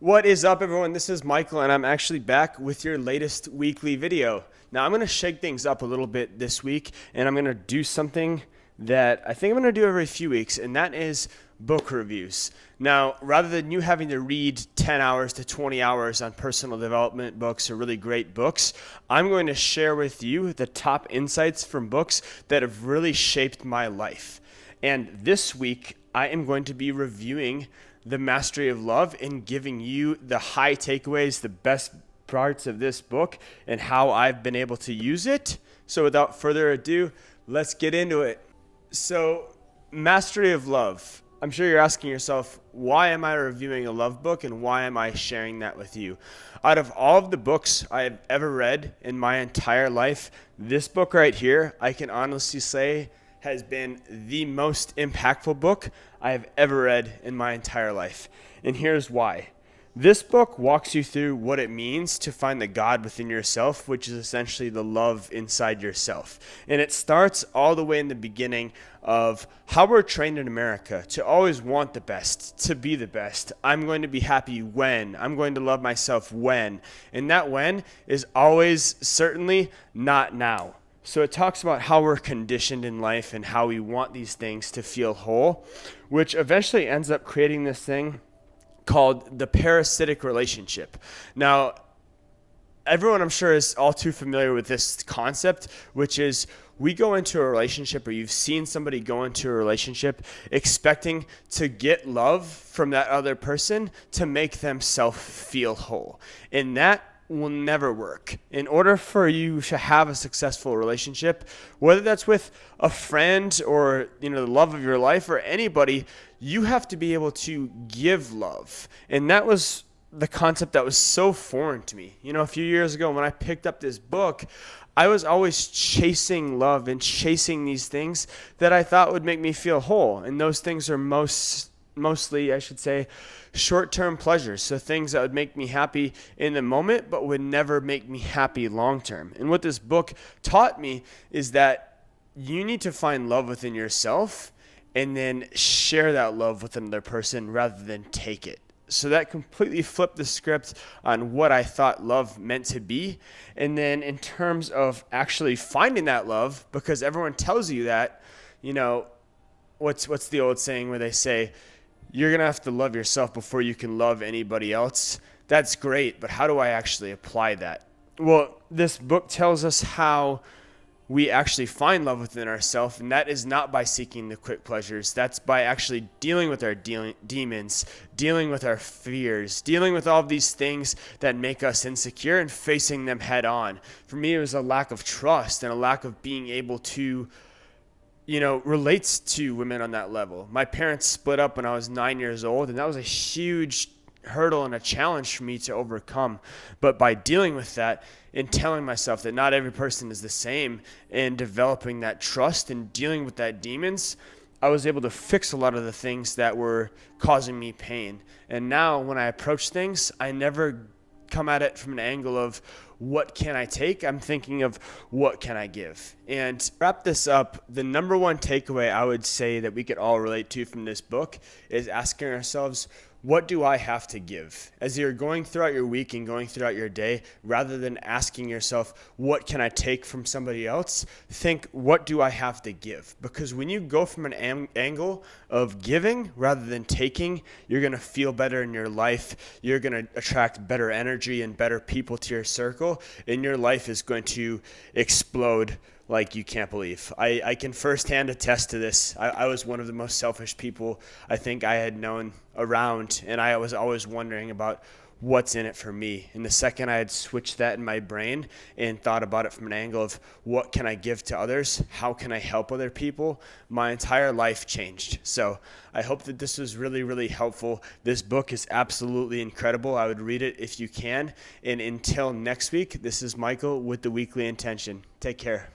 What is up, everyone? This is Michael, and I'm actually back with your latest weekly video. Now, I'm going to shake things up a little bit this week, and I'm going to do something that I think I'm going to do every few weeks, and that is book reviews. Now, rather than you having to read 10 hours to 20 hours on personal development books or really great books, I'm going to share with you the top insights from books that have really shaped my life. And this week, I am going to be reviewing The Mastery of Love and giving you the high takeaways, the best parts of this book, and how I've been able to use it. So without further ado, let's get into it. So, Mastery of Love. I'm sure you're asking yourself, why am I reviewing a love book and why am I sharing that with you? Out of all of the books I have ever read in my entire life, this book right here, I can honestly say, has been the most impactful book I have ever read in my entire life. And here's why. This book walks you through what it means to find the God within yourself, which is essentially the love inside yourself. And it starts all the way in the beginning of how we're trained in America to always want the best, to be the best. I'm going to be happy when. I'm going to love myself when. And that when is always certainly not now. So it talks about how we're conditioned in life and how we want these things to feel whole, which eventually ends up creating this thing called the Parasitic Relationship. Now, everyone I'm sure is all too familiar with this concept, which is we go into a relationship, or you've seen somebody go into a relationship expecting to get love from that other person to make themselves feel whole. And that will never work. In order for you to have a successful relationship, whether that's with a friend or the love of your life or anybody, you have to be able to give love. And that was the concept that was so foreign to me. A few years ago when I picked up this book, I was always chasing love and chasing these things that I thought would make me feel whole. And those things are mostly, I should say, short-term pleasures. So things that would make me happy in the moment, but would never make me happy long-term. And what this book taught me is that you need to find love within yourself and then share that love with another person rather than take it. So that completely flipped the script on what I thought love meant to be. And then in terms of actually finding that love, because everyone tells you that, what's the old saying where they say, you're going to have to love yourself before you can love anybody else. That's great, but how do I actually apply that? Well, this book tells us how we actually find love within ourselves, and that is not by seeking the quick pleasures. That's by actually dealing with our demons, dealing with our fears, dealing with all of these things that make us insecure and facing them head on. For me, it was a lack of trust and a lack of being able to relates to women on that level. My parents split up when I was 9 years old, and that was a huge hurdle and a challenge for me to overcome. But by dealing with that and telling myself that not every person is the same and developing that trust and dealing with that demons, I was able to fix a lot of the things that were causing me pain. And now when I approach things, I never come at it from an angle of what can I take? I'm thinking of what can I give? And to wrap this up, the number one takeaway I would say that we could all relate to from this book is asking ourselves, what do I have to give? As you're going throughout your week and going throughout your day, rather than asking yourself, what can I take from somebody else? Think, what do I have to give? Because when you go from an angle of giving rather than taking, you're going to feel better in your life. You're going to attract better energy and better people to your circle, and your life is going to explode like you can't believe. I can firsthand attest to this. I was one of the most selfish people I think I had known around, and I was always wondering about what's in it for me. And the second I had switched that in my brain and thought about it from an angle of what can I give to others, how can I help other people, my entire life changed. So I hope that this was really, really helpful. This book is absolutely incredible. I would read it if you can. And until next week, this is Michael with the Weekly Intention. Take care.